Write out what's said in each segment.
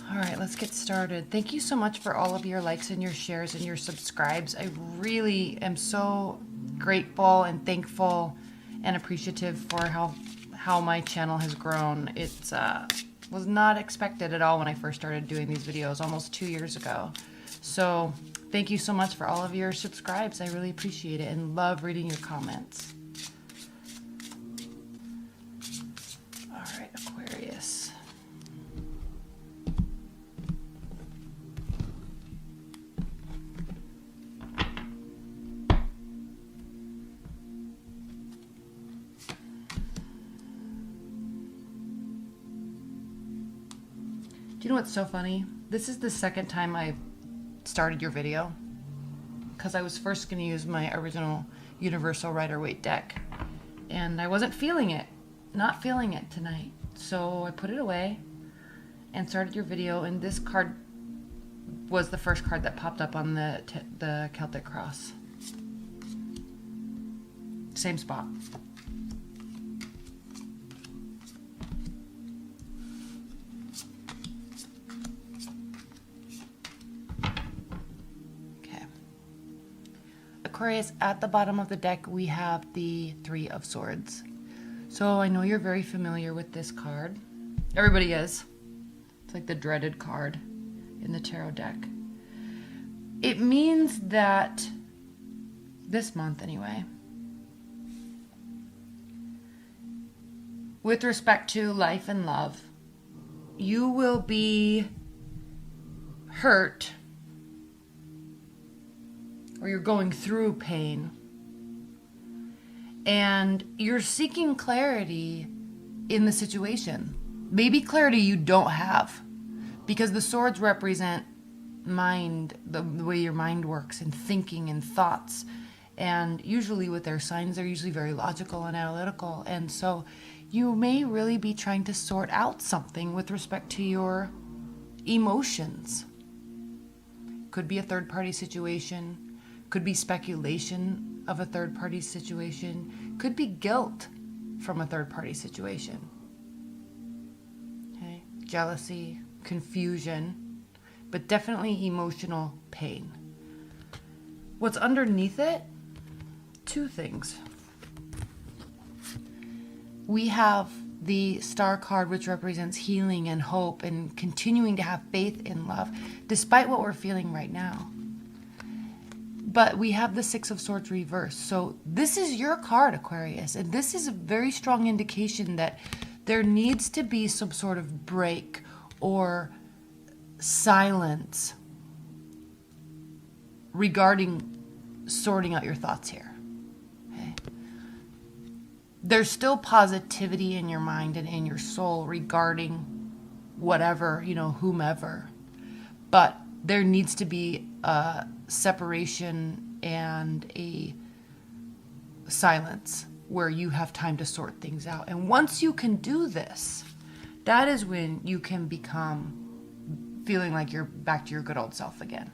All right, let's get started. Thank you so much for all of your likes and your shares and your subscribes. I really am so grateful and thankful and appreciative for how my channel has grown. It was not expected at all when I first started doing these videos almost 2 years ago. So thank you so much for all of your subscribes. I really appreciate it and love reading your comments. All right, Aquarius. Do you know what's so funny? This is the second time I started your video because I was first going to use my original Universal Rider-Waite deck and I wasn't feeling it, not feeling it tonight. So I put it away and started your video, and this card was the first card that popped up on the Celtic Cross. Same spot. Aquarius, at the bottom of the deck we have the Three of Swords. So I know you're very familiar with this card. Everybody is. It's like the dreaded card in the tarot deck. It means that this month anyway, with respect to life and love, you will be hurt, or you're going through pain, and you're seeking clarity in the situation. Maybe clarity you don't have, because the swords represent mind, the way your mind works, and thinking and thoughts. And usually with their signs, they're usually very logical and analytical. And so you may really be trying to sort out something with respect to your emotions. Could be a third-party situation. Could be speculation of a third-party situation. Could be guilt from a third-party situation. Okay? Jealousy, confusion, but definitely emotional pain. What's underneath it? Two things. We have the Star card, which represents healing and hope and continuing to have faith in love, despite what we're feeling right now. But we have the Six of Swords reversed. So this is your card, Aquarius. And this is a very strong indication that there needs to be some sort of break or silence regarding sorting out your thoughts here. Okay? There's still positivity in your mind and in your soul regarding whatever, whomever. But there needs to be a separation and a silence where you have time to sort things out. And once you can do this, that is when you can become feeling like you're back to your good old self again.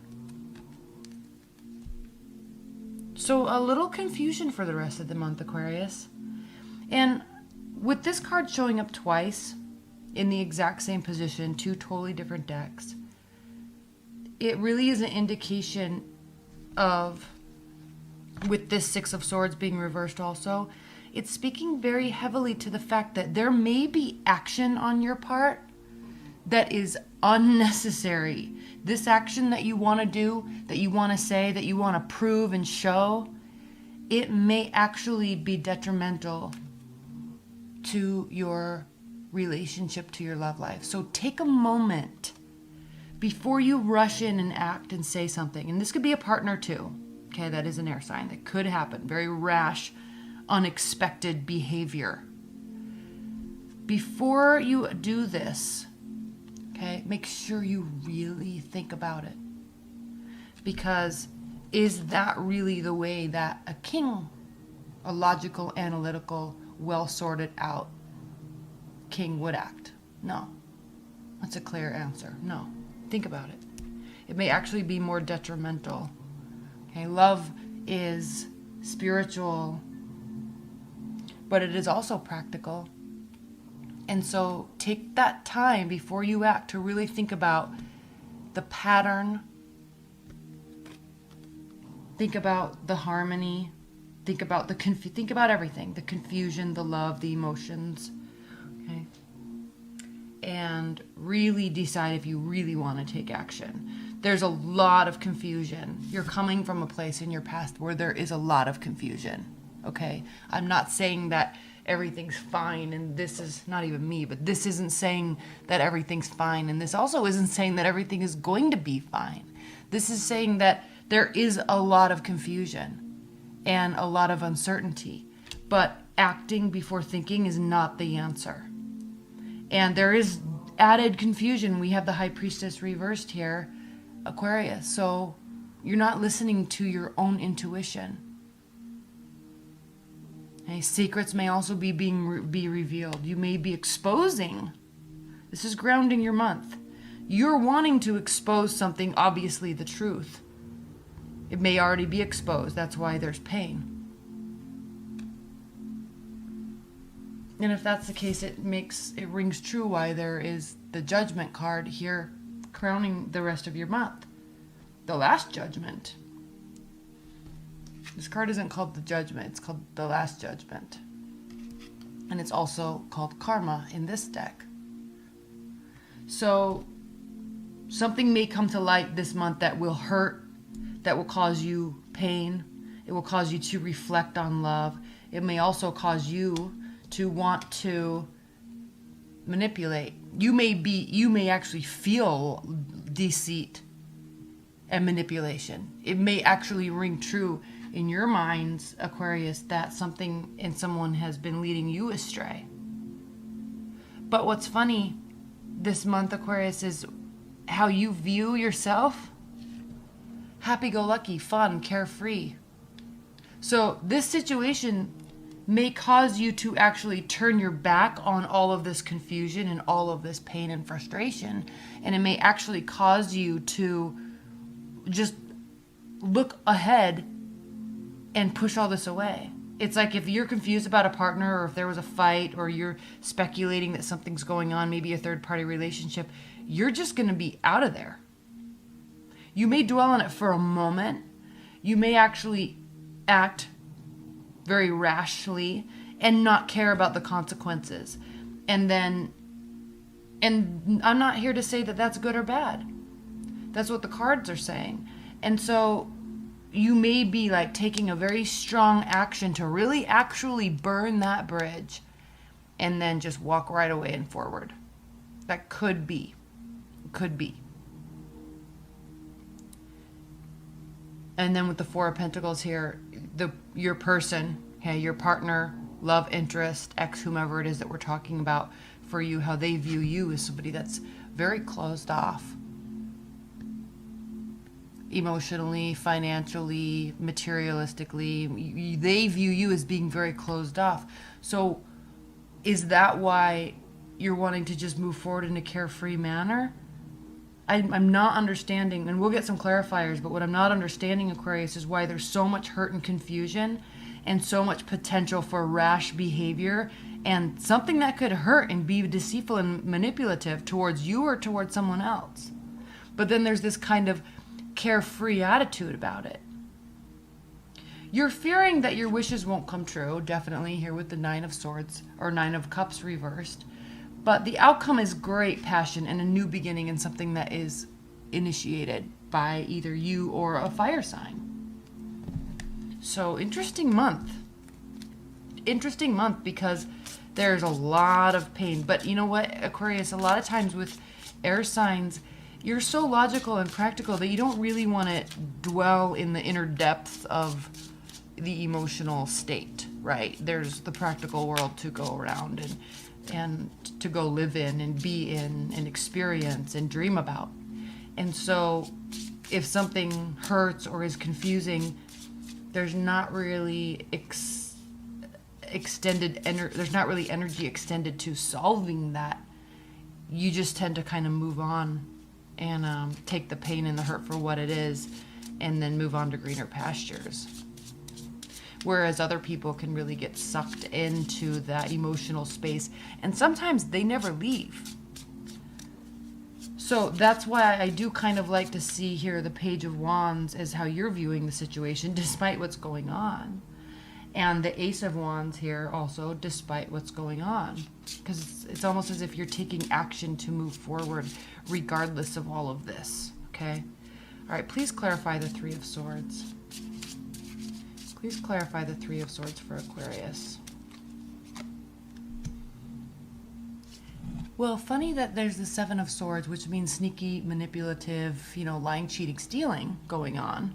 So a little confusion for the rest of the month, Aquarius. And with this card showing up twice in the exact same position, two totally different decks, it really is an indication of, with this Six of Swords being reversed also, it's speaking very heavily to the fact that there may be action on your part that is unnecessary. This action that you want to do, that you want to say, that you want to prove and show, it may actually be detrimental to your relationship, to your love life. So take a moment before you rush in and act and say something. And this could be a partner too. Okay, that is an air sign. That could happen. Very rash, unexpected behavior. Before you do this, okay, make sure you really think about it. Because is that really the way that a king, a logical, analytical, well sorted out king would act? No. That's a clear answer. No. Think about it. It may actually be more detrimental. Okay, love is spiritual, but it is also practical. And so take that time before you act to really think about the pattern, think about the harmony, think about think about everything, the confusion, the love, the emotions, okay? And really decide if you really want to take action. There's a lot of confusion. You're coming from a place in your past where there is a lot of confusion, okay? I'm not saying that everything's fine, and this is not even me, but this isn't saying that everything's fine, and this also isn't saying that everything is going to be fine. This is saying that there is a lot of confusion and a lot of uncertainty, but acting before thinking is not the answer. And there is added confusion. We have the High Priestess reversed here, Aquarius. So you're not listening to your own intuition. Okay? Secrets may also be be revealed. You may be exposing. This is grounding your month. You're wanting to expose something, obviously the truth. It may already be exposed. That's why there's pain. And if that's the case, it rings true why there is the Judgment card here crowning the rest of your month. The Last Judgment. This card isn't called the Judgment, it's called the Last Judgment. And it's also called Karma in this deck. So something may come to light this month that will hurt, that will cause you pain. It will cause you to reflect on love. It may also cause you to want to manipulate. You may actually feel deceit and manipulation. It may actually ring true in your minds, Aquarius, that something and someone has been leading you astray. But what's funny this month, Aquarius, is how you view yourself. Happy-go-lucky, fun, carefree. So this situation may cause you to actually turn your back on all of this confusion and all of this pain and frustration. And it may actually cause you to just look ahead and push all this away. It's like if you're confused about a partner, or if there was a fight, or you're speculating that something's going on, maybe a third-party relationship, you're just going to be out of there. You may dwell on it for a moment. You may actually act very rashly and not care about the consequences. And I'm not here to say that that's good or bad. That's what the cards are saying. And so you may be like taking a very strong action to really actually burn that bridge and then just walk right away and forward. That could be. Could be. And then with the Four of Pentacles here, your person, okay, your partner, love interest, ex, whomever it is that we're talking about for you, how they view you as somebody that's very closed off. Emotionally, financially, materialistically, they view you as being very closed off. So is that why you're wanting to just move forward in a carefree manner? I'm not understanding, and we'll get some clarifiers, but what I'm not understanding, Aquarius, is why there's so much hurt and confusion and so much potential for rash behavior and something that could hurt and be deceitful and manipulative towards you or towards someone else. But then there's this kind of carefree attitude about it. You're fearing that your wishes won't come true, definitely here with the Nine of Swords, or Nine of Cups reversed. But the outcome is great passion and a new beginning and something that is initiated by either you or a fire sign. So interesting month. Interesting month because there's a lot of pain. But you know what, Aquarius, a lot of times with air signs, you're so logical and practical that you don't really want to dwell in the inner depths of the emotional state, right? There's the practical world to go around and to go live in and be in and experience and dream about. And so if something hurts or is confusing, there's not really there's not really energy extended to solving that. You just tend to kind of move on and take the pain and the hurt for what it is and then move on to greener pastures. whereas other people can really get sucked into that emotional space, and sometimes they never leave. So that's why I do kind of like to see here the Page of Wands as how you're viewing the situation despite what's going on. And the Ace of Wands here also despite what's going on. Because it's almost as if you're taking action to move forward regardless of all of this. Okay? All right, please clarify the Three of Swords. Please clarify the Three of Swords for Aquarius. Well, funny that there's the Seven of Swords, which means sneaky, manipulative, you know, lying, cheating, stealing going on.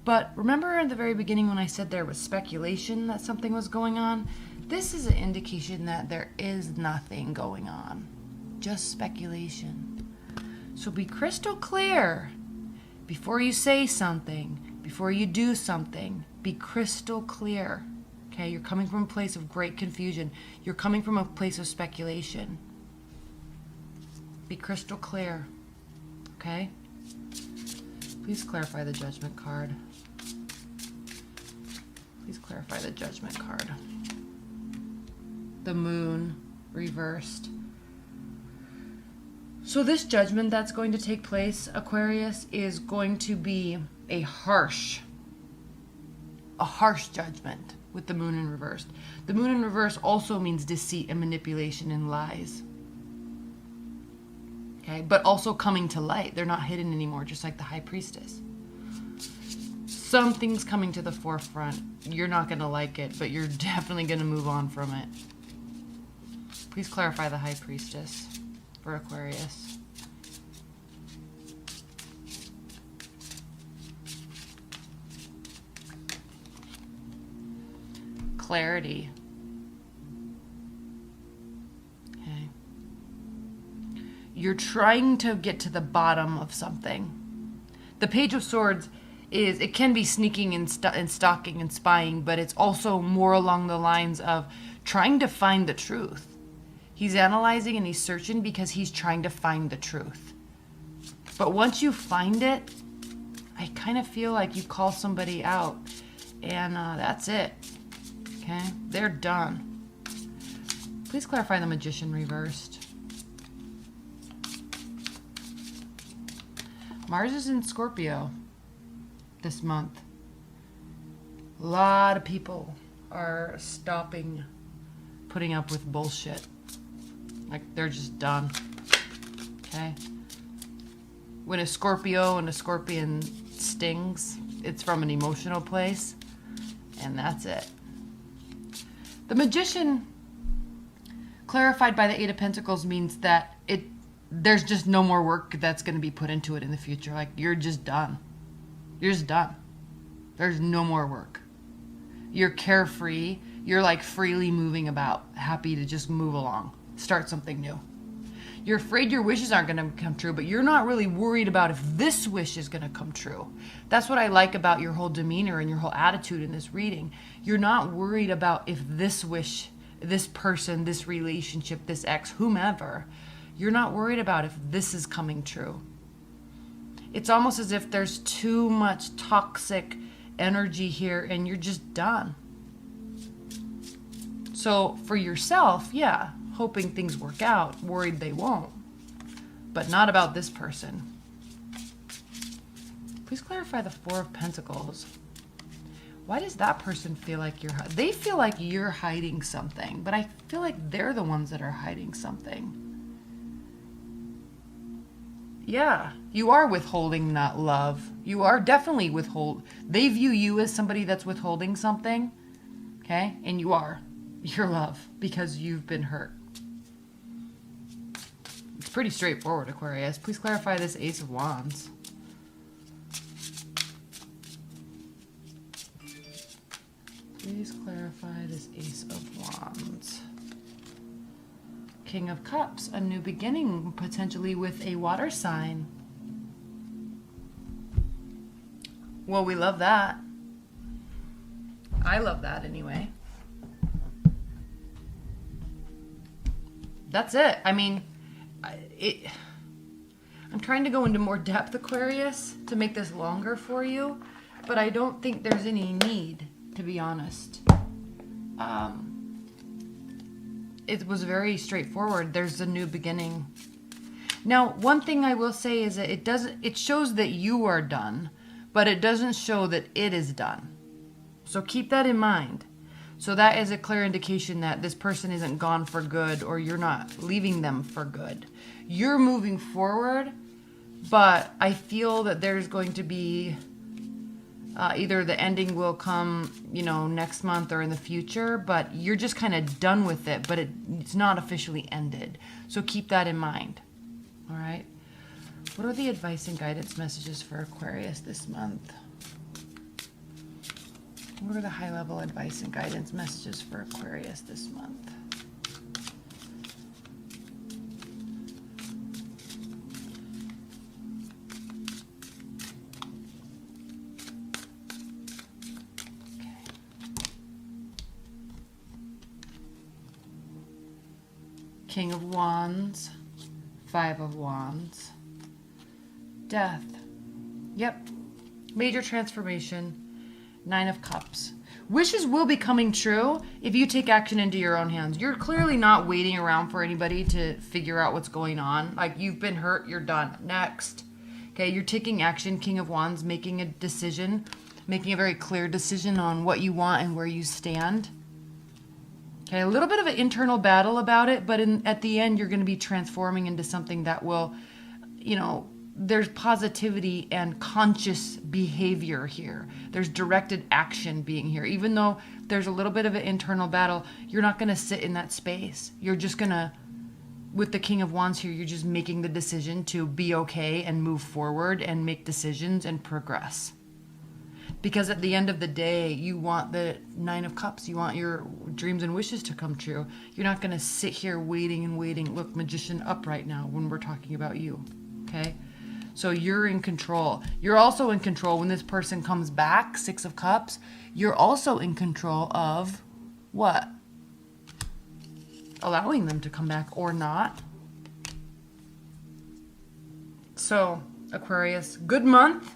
But remember in the very beginning when I said there was speculation that something was going on? This is an indication that there is nothing going on. Just speculation. So be crystal clear before you say something, before you do something. Be crystal clear. Okay, you're coming from a place of great confusion. You're coming from a place of speculation. Be crystal clear. Okay? Please clarify the Judgment card. Please clarify the Judgment card. The Moon reversed. So this judgment that's going to take place, Aquarius, is going to be a harsh judgment with the Moon in reversed. The Moon in reverse also means deceit and manipulation and lies. Okay, but also coming to light. They're not hidden anymore, just like the High Priestess. Something's coming to the forefront. You're not going to like it, but you're definitely going to move on from it. Please clarify the High Priestess for Aquarius. Clarity. Okay. You're trying to get to the bottom of something. The Page of Swords is, it can be sneaking and stalking and spying, but it's also more along the lines of trying to find the truth. He's analyzing and he's searching because he's trying to find the truth. But once you find it, I kind of feel like you call somebody out and that's it. Okay, they're done. Please clarify the Magician reversed. Mars is in Scorpio this month. A lot of people are stopping putting up with bullshit. Like they're just done. Okay? When a Scorpio and a Scorpion stings, it's from an emotional place, and that's it. The Magician, clarified by the Eight of Pentacles, means that there's just no more work that's going to be put into it in the future. Like, you're just done. You're just done. There's no more work. You're carefree. You're like freely moving about, happy to just move along, start something new. You're afraid your wishes aren't going to come true, but you're not really worried about if this wish is going to come true. That's what I like about your whole demeanor and your whole attitude in this reading. You're not worried about if this wish, this person, this relationship, this ex, whomever, you're not worried about if this is coming true. It's almost as if there's too much toxic energy here and you're just done. So for yourself, yeah, hoping things work out, worried they won't, but not about this person. Please clarify the Four of Pentacles. Why does that person feel like they feel like you're hiding something, but I feel like they're the ones that are hiding something. Yeah, you are withholding that love. You are definitely they view you as somebody that's withholding something, okay? And you are your love because you've been hurt. It's pretty straightforward, Aquarius. Please clarify this Ace of Wands. Please clarify this Ace of Wands. King of Cups, a new beginning, potentially with a water sign. Well, we love that. I love that anyway. That's it. I mean, I'm trying to go into more depth, Aquarius, to make this longer for you, but I don't think there's any need. to be honest. It was very straightforward. There's a new beginning. Now, one thing I will say is that it shows that you are done, but it doesn't show that it is done. So keep that in mind. So that is a clear indication that this person isn't gone for good, or you're not leaving them for good. You're moving forward, but I feel that there's going to be either the ending will come, next month or in the future, but you're just kind of done with it, but it's not officially ended. So keep that in mind. All right. What are the advice and guidance messages for Aquarius this month? What are the high-level advice and guidance messages for Aquarius this month? Okay. King of Wands, Five of Wands, Death. Yep. Major transformation. Nine of Cups. Wishes will be coming true if you take action into your own hands. You're clearly not waiting around for anybody to figure out what's going on. Like, you've been hurt, you're done. Next. Okay, you're taking action. King of Wands, making a decision, making a very clear decision on what you want and where you stand. Okay, a little bit of an internal battle about it, but at the end, you're going to be transforming into something that will, there's positivity and conscious behavior here. There's directed action being here. Even though there's a little bit of an internal battle, you're not going to sit in that space. You're just going to, with the King of Wands here, you're just making the decision to be okay and move forward and make decisions and progress. Because at the end of the day, you want the Nine of Cups. You want your dreams and wishes to come true. You're not going to sit here waiting and waiting. Look, Magician up right now when we're talking about you. Okay? So you're in control. You're also in control when this person comes back, Six of Cups. You're also in control of what? Allowing them to come back or not. So, Aquarius, good month.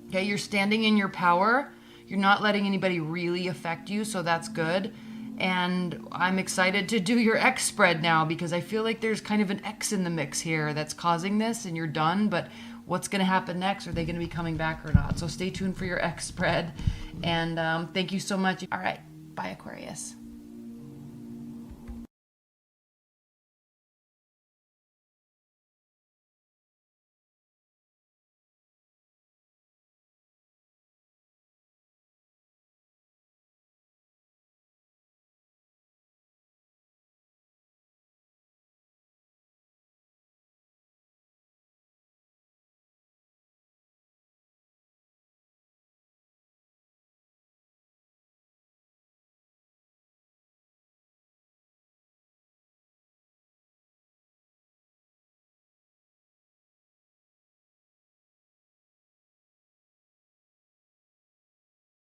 Okay, you're standing in your power. You're not letting anybody really affect you, so that's good. And I'm excited to do your X spread now because I feel like there's kind of an X in the mix here that's causing this, and you're done. But what's going to happen next? Are they going to be coming back or not? So stay tuned for your X spread. And thank you so much. All right. Bye, Aquarius.